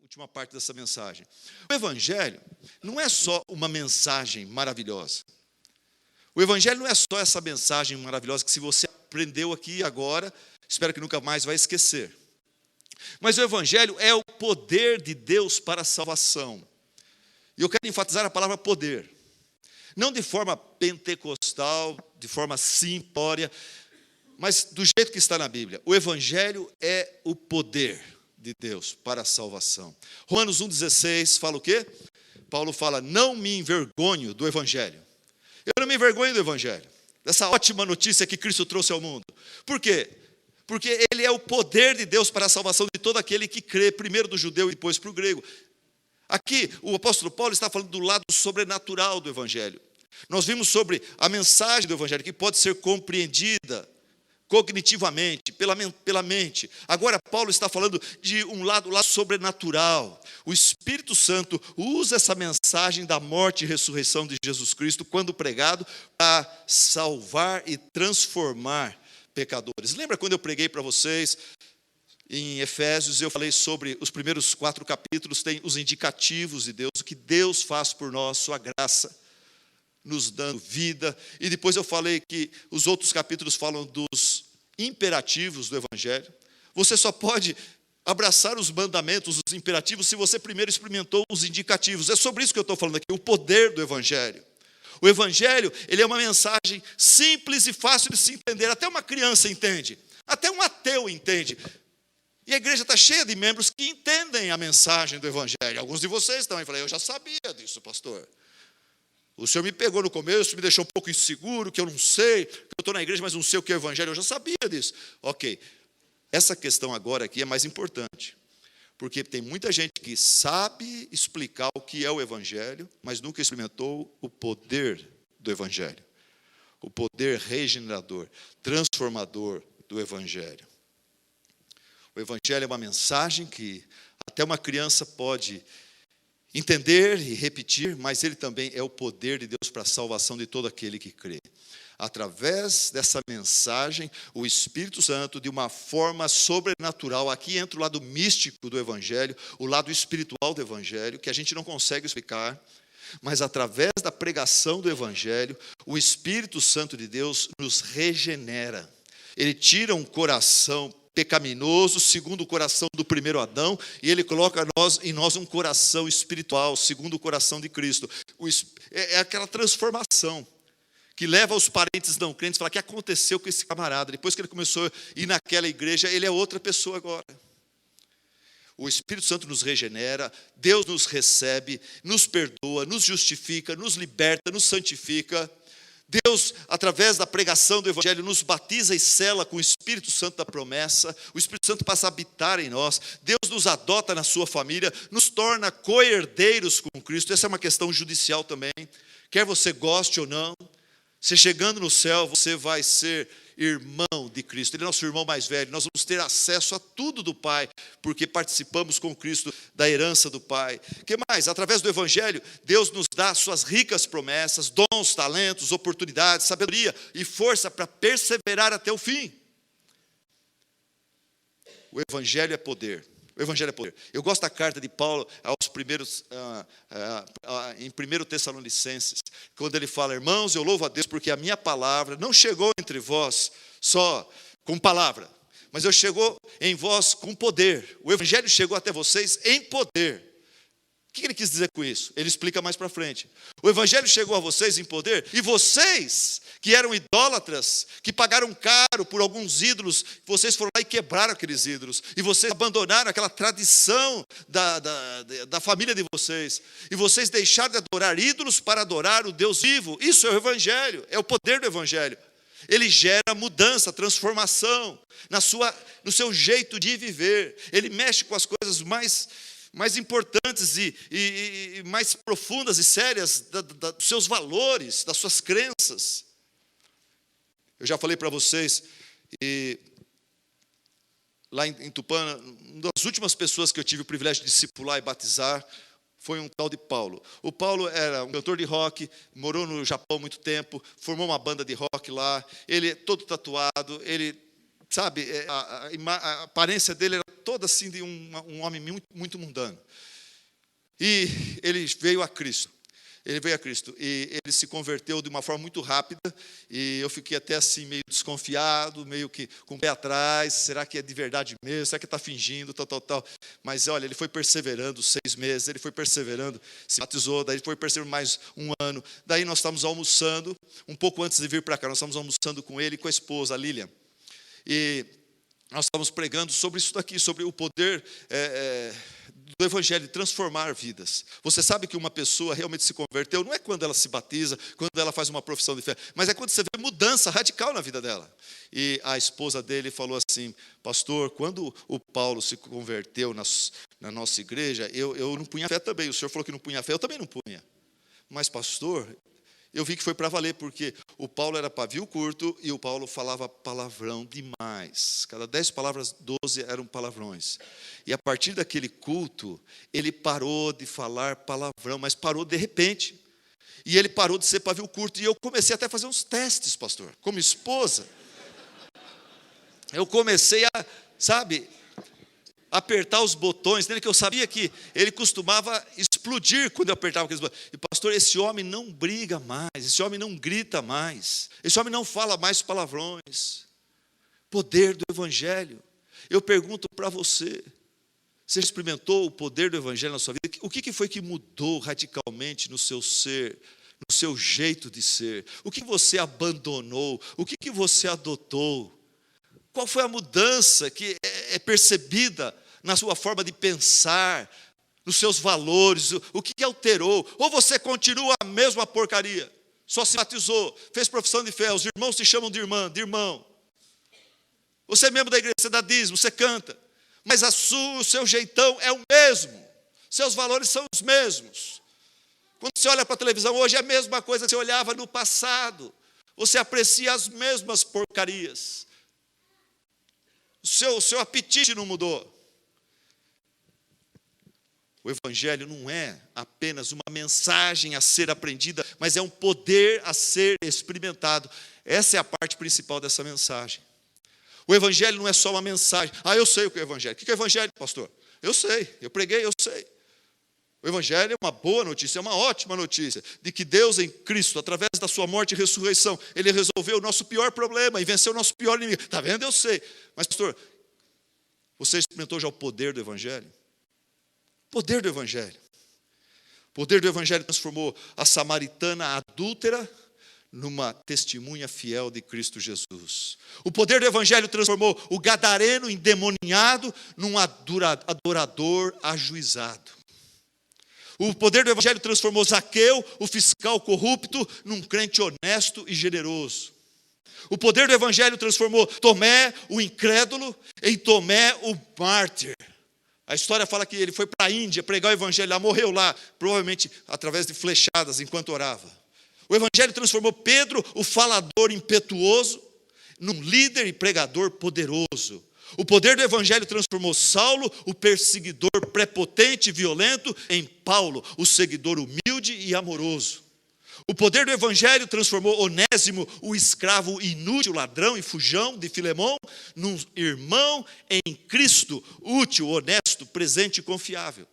última parte dessa mensagem. O Evangelho não é só uma mensagem maravilhosa. O Evangelho não é só essa mensagem maravilhosa que, se você aprendeu aqui agora, espero que nunca mais vai esquecer. Mas o Evangelho é o poder de Deus para a salvação. E eu quero enfatizar a palavra poder. Não de forma pentecostal, de forma simplória, mas do jeito que está na Bíblia. O Evangelho é o poder de Deus para a salvação. Romanos 1,16 fala o quê? Paulo fala: não me envergonho do Evangelho. Eu não me envergonho do Evangelho, dessa ótima notícia que Cristo trouxe ao mundo. Por quê? Porque ele é o poder de Deus para a salvação de todo aquele que crê, primeiro do judeu e depois para o grego. Aqui, o apóstolo Paulo está falando do lado sobrenatural do Evangelho. Nós vimos sobre a mensagem do Evangelho, que pode ser compreendida cognitivamente, pela mente. Agora, Paulo está falando de um lado sobrenatural. O Espírito Santo usa essa mensagem da morte e ressurreição de Jesus Cristo, quando pregado, para salvar e transformar pecadores. Lembra quando eu preguei para vocês, em Efésios, eu falei sobre os primeiros 4 capítulos, tem os indicativos de Deus, o que Deus faz por nós, sua graça, nos dando vida. E depois eu falei que os outros capítulos falam dos imperativos do Evangelho. Você só pode abraçar os mandamentos, os imperativos, se você primeiro experimentou os indicativos. É sobre isso que eu estou falando aqui, o poder do Evangelho. O Evangelho, ele é uma mensagem simples e fácil de se entender. Até uma criança entende, até um ateu entende. E a igreja está cheia de membros que entendem a mensagem do Evangelho. Alguns de vocês também falaram: eu já sabia disso, pastor. O senhor me pegou no começo, me deixou um pouco inseguro, que eu não sei, que eu estou na igreja, mas não sei o que é o Evangelho. Eu já sabia disso. Ok, essa questão agora aqui é mais importante. Porque tem muita gente que sabe explicar o que é o Evangelho, mas nunca experimentou o poder do Evangelho. O poder regenerador, transformador do Evangelho. O Evangelho é uma mensagem que até uma criança pode entender e repetir, mas ele também é o poder de Deus para a salvação de todo aquele que crê. Através dessa mensagem, o Espírito Santo, de uma forma sobrenatural, aqui entra o lado místico do Evangelho, o lado espiritual do Evangelho, que a gente não consegue explicar, mas através da pregação do Evangelho, o Espírito Santo de Deus nos regenera. Ele tira um coração pecaminoso, segundo o coração do primeiro Adão, e ele coloca em nós um coração espiritual, segundo o coração de Cristo. É aquela transformação que leva os parentes não crentes a falar: o que aconteceu com esse camarada? Depois que ele começou a ir naquela igreja, ele é outra pessoa agora. O Espírito Santo nos regenera, Deus nos recebe, nos perdoa, nos justifica, nos liberta, nos santifica. Deus, através da pregação do Evangelho, nos batiza e sela com o Espírito Santo da promessa. O Espírito Santo passa a habitar em nós. Deus nos adota na sua família, nos torna co-herdeiros com Cristo. Essa é uma questão judicial também. Quer você goste ou não, você chegando no céu, você vai ser irmão de Cristo. Ele é nosso irmão mais velho. Nós vamos ter acesso a tudo do Pai, porque participamos com Cristo da herança do Pai. O que mais? Através do Evangelho, Deus nos dá suas ricas promessas, dons, talentos, oportunidades, sabedoria e força para perseverar até o fim. O Evangelho é poder. O Evangelho é poder. Eu gosto da carta de Paulo aos primeiros, em 1 Tessalonicenses, quando ele fala: irmãos, eu louvo a Deus porque a minha palavra não chegou entre vós só com palavra, mas chegou em vós com poder. O Evangelho chegou até vocês em poder. O que ele quis dizer com isso? Ele explica mais para frente. O Evangelho chegou a vocês em poder, e vocês que eram idólatras, que pagaram caro por alguns ídolos, vocês foram lá e quebraram aqueles ídolos, e vocês abandonaram aquela tradição da família de vocês, e vocês deixaram de adorar ídolos para adorar o Deus vivo. Isso é o Evangelho, é o poder do Evangelho. Ele gera mudança, transformação no seu jeito de viver. Ele mexe com as coisas mais importantes e mais profundas e sérias dos seus valores, das suas crenças. Eu já falei para vocês, lá em Tupã, uma das últimas pessoas que eu tive o privilégio de discipular e batizar foi um tal de Paulo. O Paulo era um cantor de rock, morou no Japão há muito tempo, formou uma banda de rock lá, ele todo tatuado, ele, sabe, a aparência dele era toda assim de um homem muito, muito mundano. E ele veio a Cristo. Ele veio a Cristo e ele se converteu de uma forma muito rápida, e eu fiquei até assim meio desconfiado, meio que com o pé atrás, será que é de verdade mesmo, será que está fingindo, tal. Mas olha, ele foi perseverando 6 meses, ele foi perseverando, se batizou, daí foi perseverando mais 1 ano, daí nós estávamos almoçando, um pouco antes de vir para cá, nós estávamos almoçando com ele e com a esposa, a Lilian, e nós estávamos pregando sobre isso daqui, sobre o poder do Evangelho, de transformar vidas. Você sabe que uma pessoa realmente se converteu, não é quando ela se batiza, quando ela faz uma profissão de fé, mas é quando você vê mudança radical na vida dela. E a esposa dele falou assim: pastor, quando o Paulo se converteu na nossa igreja, eu não punha fé também, o senhor falou que não punha fé, eu também não punha. Mas pastor, eu vi que foi para valer, porque o Paulo era pavio curto e o Paulo falava palavrão demais. Cada 10 palavras, 12 eram palavrões. E a partir daquele culto, ele parou de falar palavrão, mas parou de repente. E ele parou de ser pavio curto. E eu comecei até a fazer uns testes, pastor, como esposa. Eu comecei a, apertar os botões nele, que eu sabia que ele costumava explodir quando eu apertava aqueles botões. E pastor, esse homem não briga mais, esse homem não grita mais, esse homem não fala mais palavrões. Poder do Evangelho. Eu pergunto para você, você experimentou o poder do Evangelho na sua vida? O que foi que mudou radicalmente no seu ser, no seu jeito de ser? O que você abandonou? O que você adotou? Qual foi a mudança que é percebida na sua forma de pensar, nos seus valores? O que alterou? Ou você continua a mesma porcaria? Só se batizou, fez profissão de fé, os irmãos te chamam de irmã, de irmão. Você é membro da igreja, você dá dízimo, você canta. Mas o seu jeitão é o mesmo. Seus valores são os mesmos. Quando você olha para a televisão hoje, é a mesma coisa que você olhava no passado. Você aprecia as mesmas porcarias. O seu apetite não mudou. O Evangelho não é apenas uma mensagem a ser aprendida, mas é um poder a ser experimentado. Essa é a parte principal dessa mensagem. O Evangelho não é só uma mensagem. Eu sei o que é o Evangelho. O que é o Evangelho, pastor? Eu sei, eu preguei, eu sei. O Evangelho é uma boa notícia, é uma ótima notícia, de que Deus em Cristo, através da sua morte e ressurreição, Ele resolveu o nosso pior problema e venceu o nosso pior inimigo. Está vendo? Eu sei. Mas, pastor, você experimentou já o poder do Evangelho? O poder do Evangelho. O poder do Evangelho transformou a samaritana adúltera numa testemunha fiel de Cristo Jesus. O poder do Evangelho transformou o gadareno endemoniado num adorador ajuizado. O poder do Evangelho transformou Zaqueu, o fiscal corrupto, num crente honesto e generoso. O poder do Evangelho transformou Tomé, o incrédulo, em Tomé, o mártir. A história fala que ele foi para a Índia pregar o Evangelho, lá morreu lá, provavelmente através de flechadas enquanto orava. O Evangelho transformou Pedro, o falador impetuoso, num líder e pregador poderoso. O poder do Evangelho transformou Saulo, o perseguidor prepotente e violento, em Paulo, o seguidor humilde e amoroso. O poder do Evangelho transformou Onésimo, o escravo inútil, ladrão e fujão de Filemão, num irmão em Cristo, útil, honesto, presente e confiável.